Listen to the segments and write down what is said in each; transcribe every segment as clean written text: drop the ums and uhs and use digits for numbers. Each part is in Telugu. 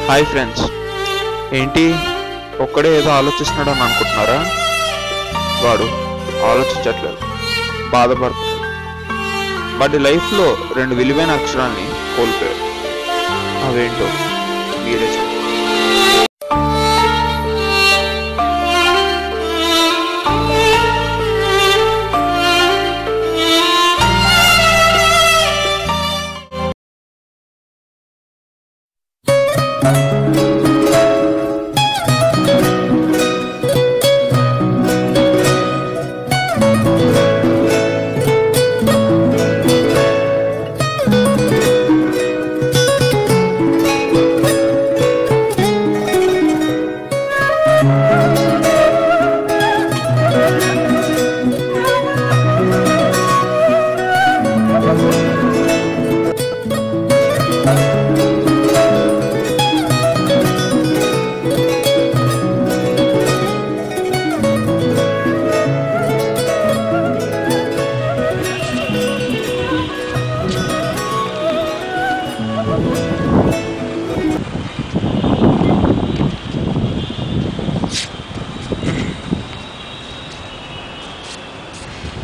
హాయ్ ఫ్రెండ్స్, ఏంటి ఒక్కడే ఏదో ఆలోచిస్తున్నాడని అనుకుంటున్నారా? వాడు ఆలోచించట్లేదు, బాధపడుతున్నాడు. వాడి లైఫ్లో 2 విలువైన అక్షరాన్ని కోల్పోయాడు. అవేంటో మీరే చెప్పండి.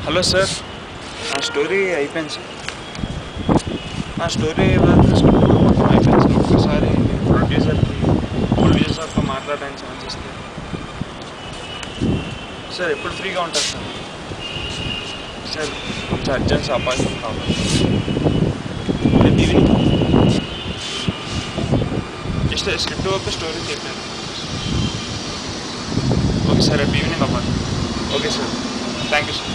హలో సార్, నా స్టోరీ అయిపోయింది సార్. అయిపోయింది సార్. ఒకసారి ప్రొడ్యూసర్తో మాట్లాడడానికి ఛాన్స్ ఇస్తే సార్. ఎప్పుడు ఫ్రీగా ఉంటారు సార్? సార్ కొంచెం అర్జెంట్ అపాయింట్మెంట్ కావాలి. రేపు evening just script work story చెప్పాను. ఓకే సార్, రేపు ఈవినింగ్ అవ్వాలి. Okay sir, thank you sir.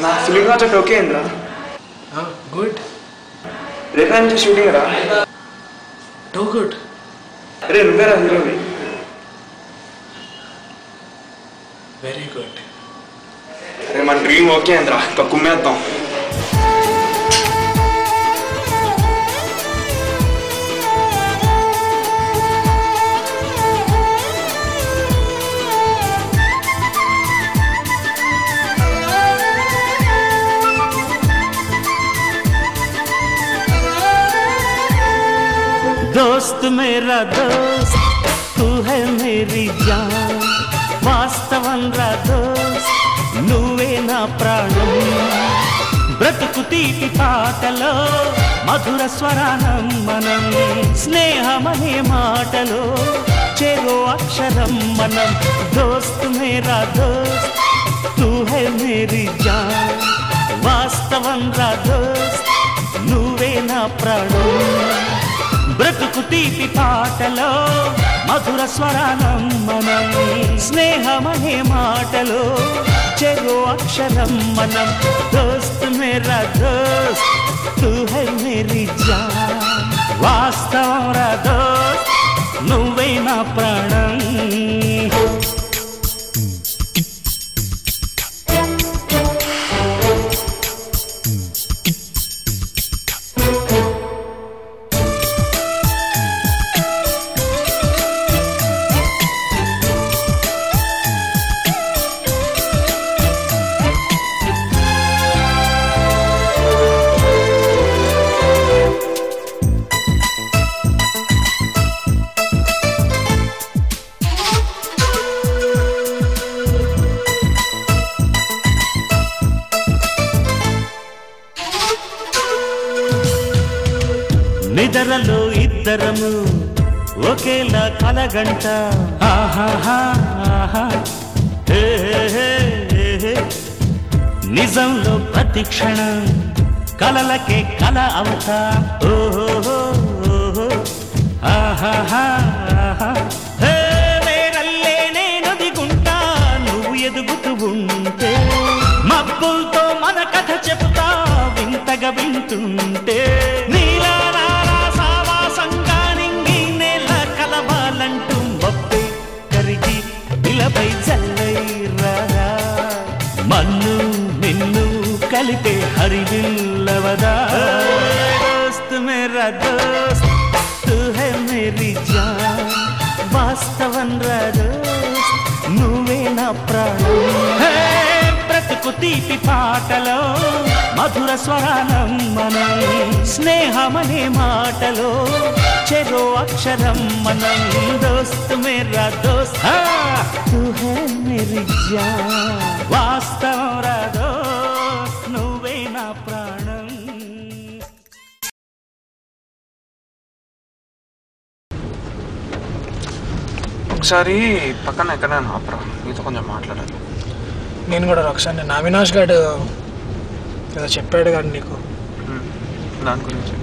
నా ఫిలిం ప్రాజెక్ట్ ఓకే అయిందిరా? గుడ్. రేపే నుంచి షూటింగ్ రా. Too good. రే నువ్వేరా హీరోవి? Very good. రే మన డ్రీమ్ ఓకే అయిందిరా, ఇంకా కుమ్మేద్దాం. दोस्त मेरा दोस्त तू है मेरी जान, వాస్తవం రా దోస్త్ నువ్వే నా ప్రాణం. బ్రతుకు తీపి పాటలో మధుర స్వరానం మనం, స్నేహమనే మాటలో చెరో అక్షరం మనం. దోస్త్ మేరా దోస్త్ తూ హై మేరీ జాన్, వాస్తవం రా దోస్త్ నువ్వే నా ప్రాణం. బ్రతుకు తీపి పాటలో మధుర స్వరానం మనం, స్నేహమనే మాటలో చెరో అక్షరం మనం. దోస్త్ మేరా దోస్త్ తూ హై మేరీ జాన్, వాస్తవం రా దోస్త్ నువ్వే నా ప్రాణం. నిద్రలో ఇద్దరము ఒకేలా కలగంట, నిజంలో ప్రతి క్షణం కలలకే కల అవుతా. ఓహో వేరల్లే నేను దిగుంటా, నువ్వు ఎదుగుతూ ఉంటే మబ్బులతో జల్లై రారా మన్ను నిన్ను కలిపే హరివిల్లవదా దోస్త్ మేరా దోస్త్ తూ హై మేరీ జాన్ వాస్తవం రా దోస్త్ నువ్వే నా ప్రాణం బ్రతుకు తీపి పాటలో మధుర స్వరానం మనం స్నేహమనే మాటలో చెరో అక్షరం మనం దోస్త్ మేరా దోస్త్ తూ హై మేరీ జాన్ వాస్తవం రా దోస్త్ నువ్వే నా ప్రాణం. ఒకసారి పక్కన ఎక్కడైనా ఆపరా, నీతో కొంచెం మాట్లాడాలి. నేను కూడా రక్షణ నా అవినాష్ గారు ఏదో చెప్పాడు కానీ నీకు దాని గురించి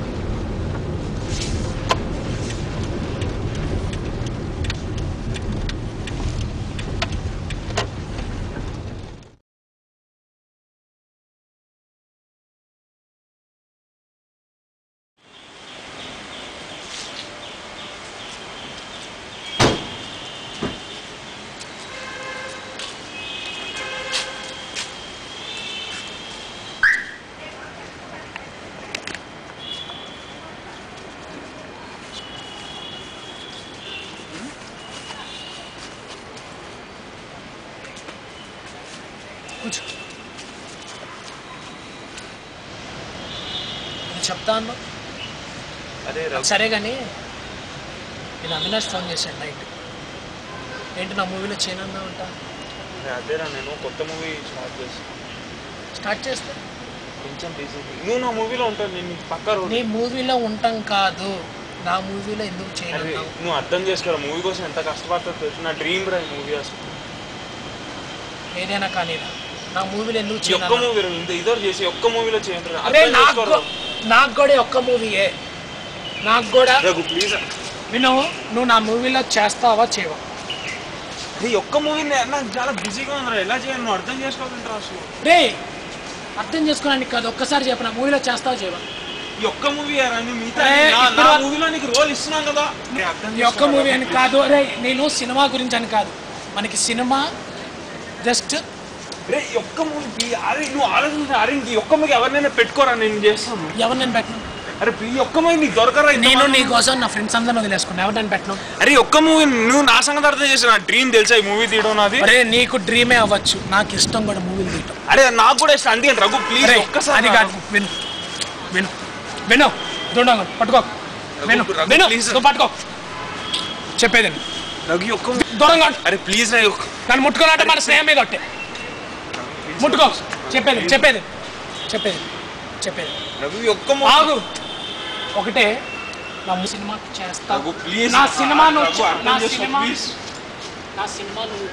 చెప్తా అన్నా. అరే సరే కానీ నేను అవినాష్ ఫోన్ చేశాను నైట్. ఏంటి నా మూవీలో చేయనన్నా ఉంటా? అదేరా నేను కొత్త మూవీ స్టార్ట్ చేస్తే కొంచెం బిజీ. నువ్వు నా మూవీలో ఉంటావు, నేను పక్క నీ మూవీలో ఉంటాం కాదు, నా మూవీలో ఎందుకు చేయను? నువ్వు అర్థం చేసుకోరా, మూవీ కోసం ఎంత కష్టపడుతుందో తెలుసు. నా డ్రీమ్ రా ఈ మూవీ అసలు. ఏదైనా కానీ నా మూవీలో ఎందుకు ఒక్క చేయను? మూవీ ఇంత ఇదో చేసి ఒక్క మూవీలో చేయండి. అరే నాకు కూడా ఒక్క మూవీయే, నాకు కూడా. ప్లీజ్ విను, నువ్వు నా మూవీలో చేస్తావా చేయవా? ఈ ఒక్క మూవీ నాకు చాలా బిజీగా ఉందిరా, ఎలా చేయాలి నువ్వు అర్థం చేసుకోవాలంటారా అసలు? రే అర్థం చేసుకోవడానికి కాదు, ఒక్కసారి చెప్పు, నా మూవీలో చేస్తావా చేయవా? ఈ ఒక్క మూవీ మూవీలో నీకు రోల్ ఇస్తున్నాం కదా. ఈ ఒక్క మూవీ అని కాదు, అరే నేను సినిమా గురించి అని కాదు, మనకి సినిమా జస్ట్ రే ఈ ఒక్క మూవీ. అరే నువ్వు ఆలోచించా, అరే ఈ ఒక్క మూవీ ఎవరినైనా పెట్టుకోరా, నేను చేస్తాను. ఎవరు నేను పెట్టను? అరే ఈ ఒక్క మూవీ నీకు దొరకరా? నేను నీ కోసం నా ఫ్రెండ్స్ అందరిని వదిలేసుకున్నా, ఎవరు నేను పెట్టను? అరే ఒక్క మూవీ నువ్వు నా సంగతి అర్థం చేసిన, నా డ్రీమ్ తెలుసా ఈ మూవీ తీయడం నాది. అరే నీకు డ్రీమే అవ్వచ్చు, నాకు ఇష్టం కూడా మూవీలు తీయటం. అరే నాకు కూడా ఇష్టం, అందుకే రఘు ప్లీజ్ ఒక్కసారి. అది కాదు, విను విను విను, దూడంగా పట్టుకో, విను విను, నువ్వు పట్టుకో, చెప్పేది రఘు ఒక్క దూరంగా. అరే ప్లీజ్ నన్ను ముట్టుకోనంటే మన స్నేహం మీద కొట్టే, ముట్టుకో. చెప్పేది చెప్పేది చెప్పేది చెప్పేది రఘు ఒక్క ఆగు. ఒకటే నా సినిమా చేస్తావు, ప్లీజ్ నా సినిమా నువ్వు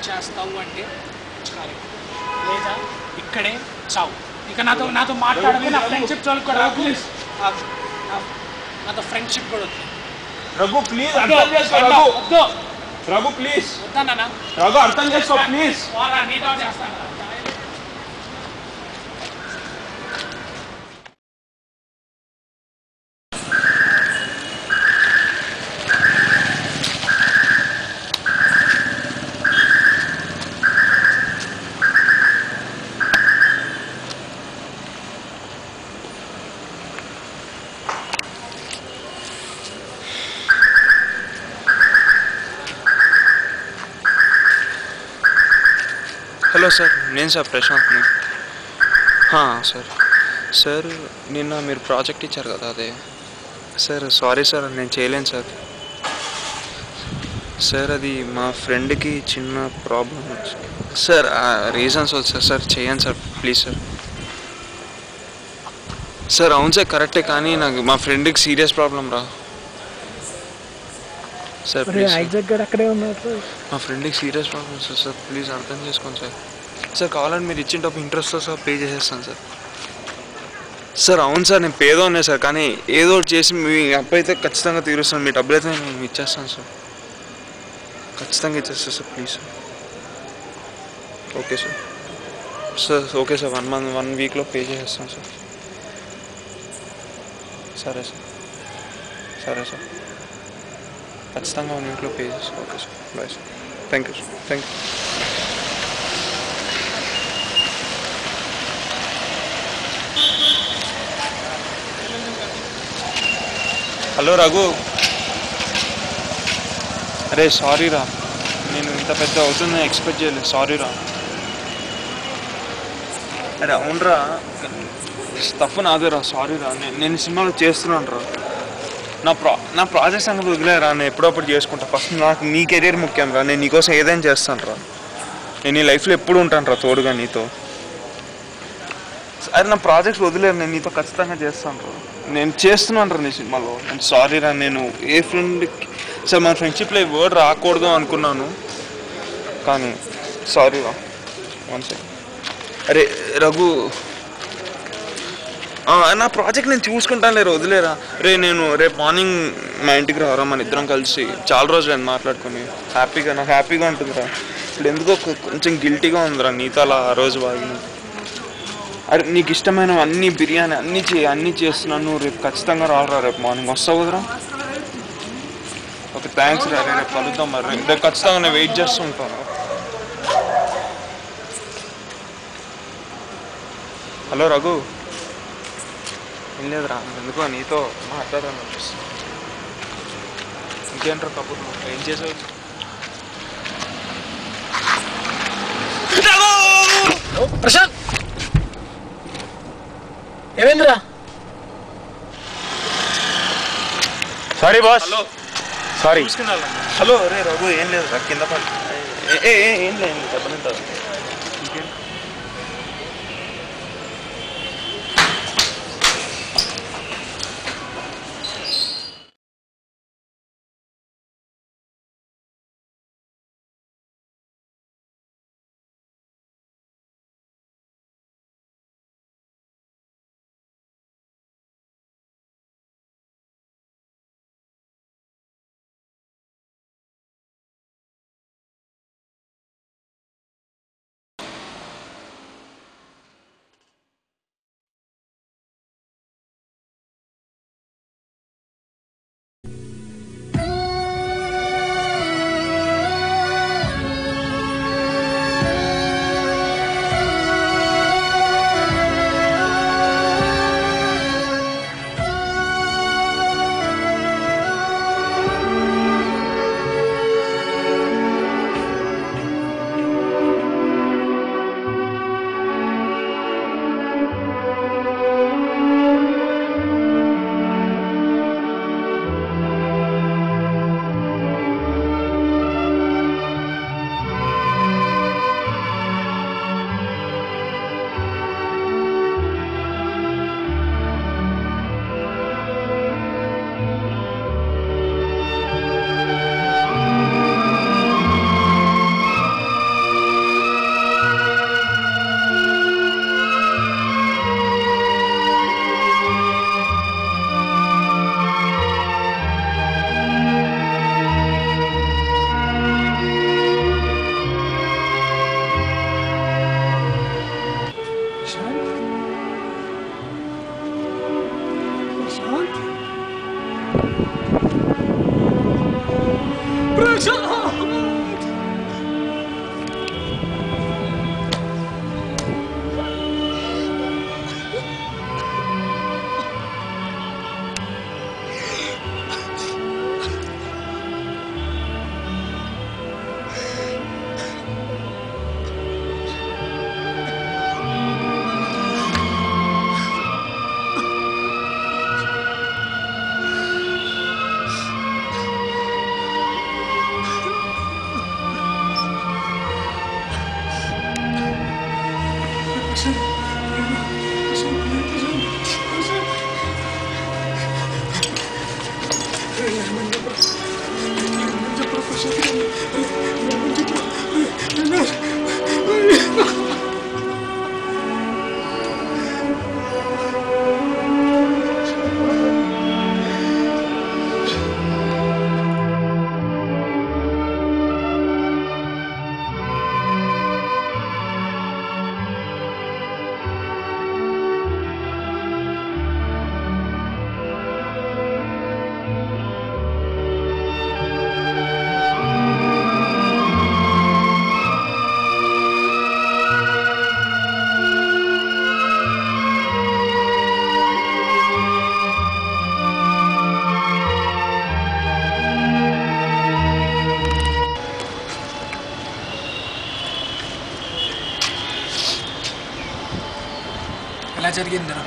చేస్తావు అంటే లేదా ఇక్కడే చావు. ఇక నాతో మాట్లాడదు, నా ఫ్రెండ్షిప్ చూడకు కూడా. ప్లీజ్ నాతో ఫ్రెండ్షిప్ కూడా వద్దు రఘు, ప్లీజ్ అర్థం చేసుకో రఘు. వద్దు రఘు ప్లీజ్, వద్దానా రఘు అర్థం చేసుకో ప్లీజ్. నీతో చేస్తాను. హలో సార్, నేను సార్ ప్రశాంత్ని. సార్ సార్ నిన్న మీరు ప్రాజెక్ట్ ఇచ్చారు కదా, అదే సార్. సారీ సార్, నేను చేయలేను సార్. సార్ అది మా ఫ్రెండ్కి చిన్న ప్రాబ్లం వచ్చింది సార్, రీజన్స్ వచ్చాయి సార్. చేయండి సార్ ప్లీజ్ సార్. సార్ అవును సార్ కరెక్టే, కానీ నాకు మా ఫ్రెండ్కి సీరియస్ ప్రాబ్లం రా సార్. అక్కడే ఉన్నారు, మా ఫ్రెండ్కి serious problem sir. Sir please అర్థం చేసుకోండి సార్. సార్ కావాలంటే మీరు ఇచ్చిన డబ్బు ఇంట్రెస్ట్తో సార్ పే చేసేస్తాను సార్. సార్ అవును సార్, నేను పేదోనే సార్, కానీ ఏదో ఒకటి చేసి మీ అప్పు అయితే ఖచ్చితంగా తీరుస్తాను. మీ డబ్బులు అయితే నేను ఇచ్చేస్తాను సార్, ఖచ్చితంగా ఇచ్చేస్తాను sir. Please sir. Okay sir. Sir okay sir, 1 వీక్లో పే చేసేస్తాను సార్. సరే సార్, సరే సార్, ఖచ్చితంగా 1 వీక్లో పే చేస్తాను. Okay sir, bye sir. Thank you sir, thank you. Hello Raghu, అరే సారీ రా, నేను ఇంత పెద్ద అవుతుందని ఎక్స్పెక్ట్ చేయలేదు, సారీ రా. అరే అవునరా, తప్పు నాదేరా, సారీ రా. నేను సినిమాలో చేస్తున్నాను రా. నా ప్రాజెక్ట్ సంగతి వదిలేరా, నేను ఎప్పుడప్పుడు చేసుకుంటా. ఫస్ట్ నాకు నీ కెరీర్ ముఖ్యం రా, నేను నీకోసం ఏదైనా చేస్తాను రా. నేను నీ లైఫ్లో ఎప్పుడు ఉంటాను రా తోడుగా నీతో. అరే నా ప్రాజెక్ట్స్ వదిలేరు, నేను నీతో ఖచ్చితంగా చేస్తాను రా. నేను చేస్తున్నాను రా నీ సినిమాలో. నేను సారీ రా, నేను ఏ ఫ్రెండ్కి సార్ మన ఫ్రెండ్షిప్లో ఈ వర్డ్ రాకూడదు అనుకున్నాను, కానీ సారీ రా. One second. అరే రఘు, నా ప్రాజెక్ట్ నేను చూసుకుంటాను లేరు, వదిలేరా. నేను రేపు మార్నింగ్ మా ఇంటికి రారా, మన ఇద్దరం కలిసి చాలా రోజులు నేను మాట్లాడుకుని నాకు హ్యాపీగా ఉంటుందిరా. ఇప్పుడు ఎందుకో కొంచెం గిల్టీగా ఉందిరా నీతో అలా ఆ రోజు బాగిన. అరే నీకు ఇష్టమైన అన్ని బిర్యానీ అన్నీ చేస్తున్నాను, నువ్వు రేపు ఖచ్చితంగా రారా. రేపు మార్నింగ్ వస్తావు కదరా? ఓకే థ్యాంక్స్ రా, రేపు కలుద్దాం. మరి రేపు ఖచ్చితంగా నేను వెయిట్ చేస్తూ ఉంటాను. హలో రఘు, ఏం లేదురా, ఎందుకో నీతో మాట్లాడాలని అనిపిస్తుంది. ఇంకేంట్రా కబుర్లు, ఏం చేసావు? ప్రశాంత్, ఏమైందిరా? Sorry boss. Hello sorry. Hello రే రఘు, ఏం లేదు కింద పడి ఏం లేదు చెప్పలేదు. ఎలా జరిగిందిరా?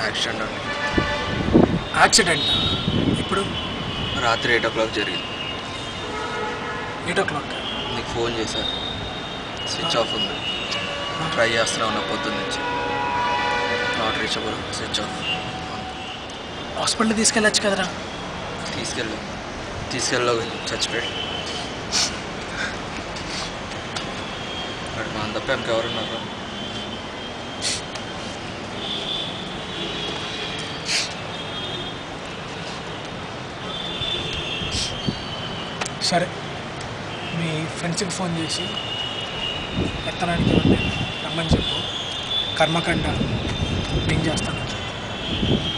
యాక్సిడెంట్ అండి. యాక్సిడెంట్ ఇప్పుడు రాత్రి 8 o'clock జరిగింది. 8 o'clock నీకు ఫోన్ చేశారు, స్విచ్ ఆఫ్ ఉంది. ట్రై చేస్తున్నా ఉన్నా పొద్దున్న నుంచి, not reachable, switch off. Hospital తీసుకెళ్ళచ్చు కదరా? తీసుకెళ్ళి చచ్చిపోయాడు. అక్కడ మా తప్ప ఇంకెవరున్నారు? సరే, మీ ఫ్రెండ్స్కి ఫోన్ చేసి ఎత్తనానికి రమ్మని చెప్పు. కర్మకండ నేను చేస్తాను,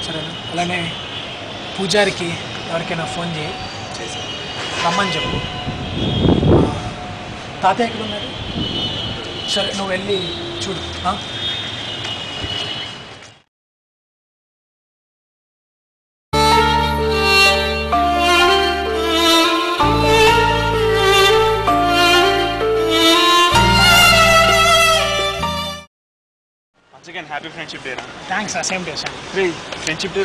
సరేనా? అలానే పూజారికి ఎవరికైనా ఫోన్ చేసి రమ్మని చెప్పు. తాతయ్య ఎక్కడ ఉన్నారు? సరే, నువ్వు వెళ్ళి చూడు. హ్యాపీ ఫ్రెండ్షిప్ డే రా. థ్యాంక్స్ రా, సేమ్ డే. ఫ్రెండ్షిప్ డే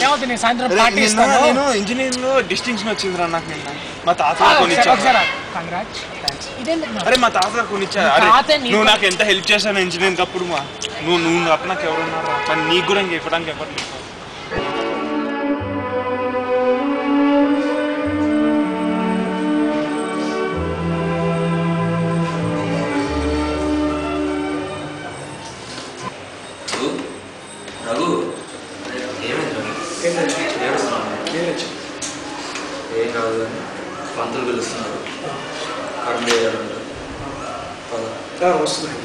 ఏమవుతుంది, నేను సాయంత్రం పార్టీ ఇస్తాను. నేను ఇంజనీరింగ్ లో డిస్టింక్షన్ వచ్చిందిరా నాకు నిన్న. మా తాతగారు కొనిచ్చారు. అరే మా తాతగారు కొనిచ్చారు. అరే నువ్వు నాకు ఎంత హెల్ప్ చేశాను ఇంజనీరింగ్ అప్పుడు. నువ్వు అప్పుడు నాకు ఎవరున్నారా? కానీ నీకు కూడా ఇంకా ఇవ్వడానికి ఎవరు లేదు. ఏం కాదు కానీ పంతులు పిలుస్తున్నారు, కర్మ చేయాలంటారు. వస్తుంది.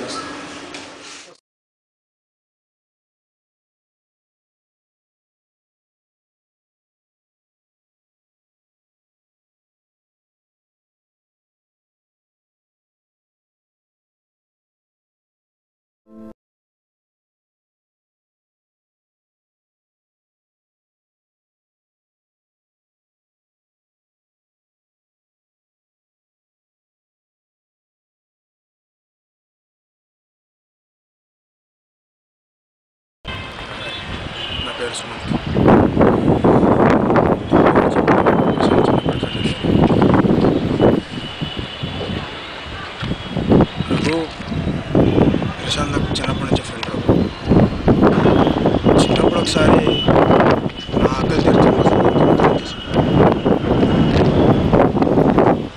పేరు సుమంత్. రఘు ప్రశాంత్ నాకు చిన్నప్పటి నుంచి ఫ్రెండ్. రఘు చిన్నప్పుడు ఒకసారి నా ఆకలి తీరుతుంది.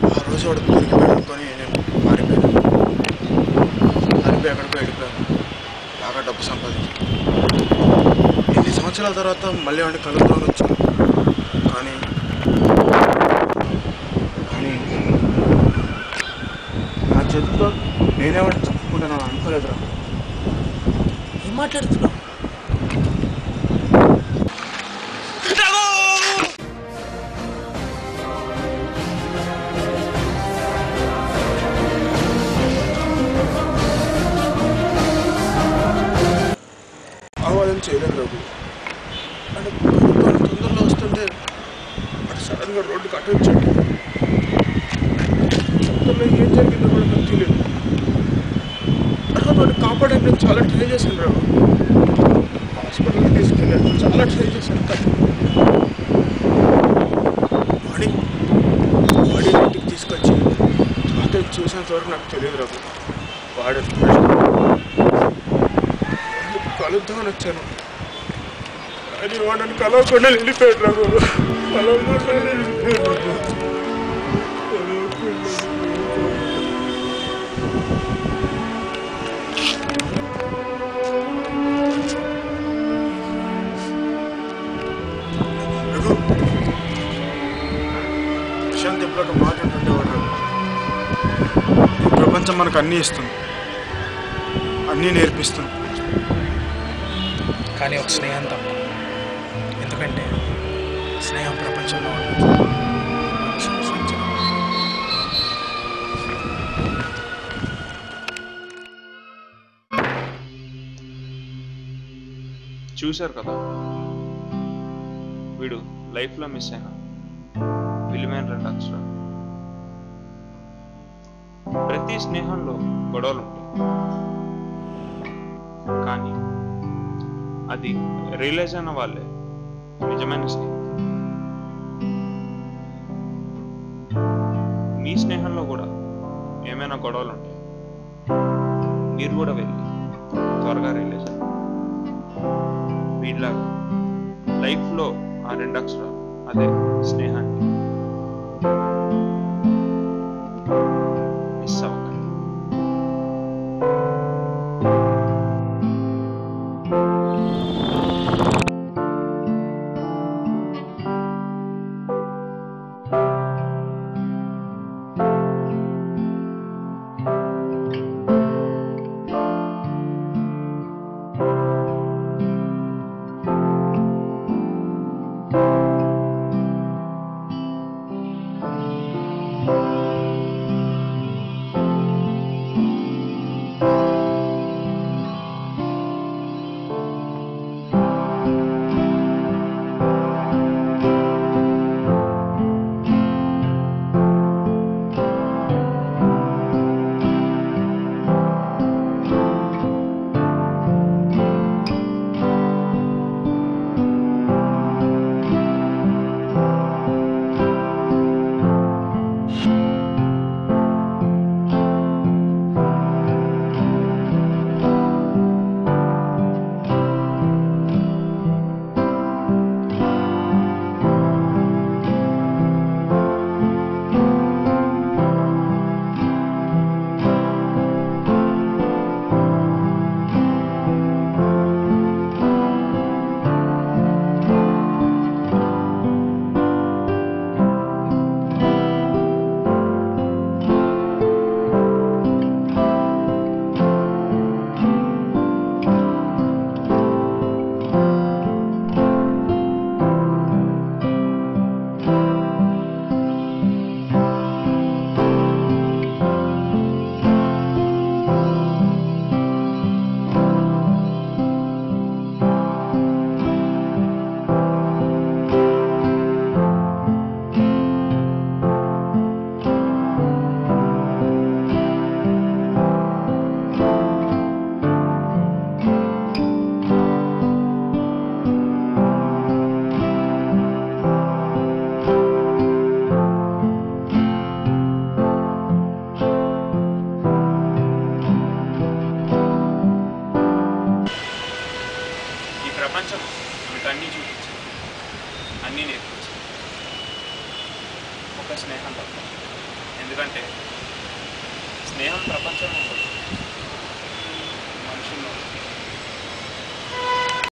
ఆ రోజు వాడు దొరికిపోయాడు అనుకొని నేను మారిపోయాను. ఎక్కడికో వెళ్ళిపోయాను. బాగా డబ్బు సంపాదించాను. ఎన్ని సంవత్సరాల తర్వాత మళ్ళీ వాడిని కలుద్దామని వచ్చాను. కానీ నా చేతితో నేనే వాడిని చెప్పుకుంటాను అనుకోలేదురా. ఏం మాట్లాడుతున్నావు? అవ్వాలని చేయలేదు రఘు. అంటే తొందరలో వస్తుంటే అటు సడన్గా రోడ్డుకి అటు వచ్చాడు. తొందరలో ఏం జరిగిందో కూడా నాకు తెలియదు. తర్వాత వాడిని కాపాడడానికి నేను చాలా ట్రై చేశాను రఘు. హాస్పిటల్కి తీసుకెళ్ళాను, చాలా ట్రై చేశాను. వాడి ఇంటికి తీసుకొచ్చి తాతయ్య చూసేంత వరకు నాకు తెలియదు రఘు. వాడు కలుద్దామని వచ్చాను, కానీ వాడిని కలవకుండా వెళ్ళిపోయాడు రఘు. కలవకుండా వెళ్ళిపోయాడు. రఘు ప్రశాంత్ ఎప్పుడు ఒక మాట అంటుండేవాడు రఘు. ఈ ప్రపంచం మనకు అన్నీ ఇస్తుంది, అన్నీ నేర్పిస్తుంది, కానీ ఒక స్నేహం తప్ప. ఎందుకంటే స్నేహం ప్రపంచంలో ఉండదు. చూశారు కదా, వీడు లైఫ్లో మిస్ అయిన విలువైన 2 అక్షరాలు. ప్రతి స్నేహంలో గొడవలు ఉంటాయి, కానీ అది రియలైజ్ అయిన వాళ్ళే నిజమైన స్నేహం. మీ స్నేహంలో కూడా ఏమైనా గొడవలు ఉంటాయి, మీరు కూడా వెళ్ళి త్వరగా రియలైజ్ అయ్యారు. వీళ్ళగా లైఫ్లో ఆ 2 అక్షరాలు, అదే స్నేహాన్ని మిస్ అవ్వకండి. ప్రపంచం మీకు అన్నీ చూపించింది, అన్నీ నేర్పించింది, ఒక స్నేహం తప్ప. ఎందుకంటే స్నేహం ప్రపంచంలో ఉండదు, మనుషుల్లో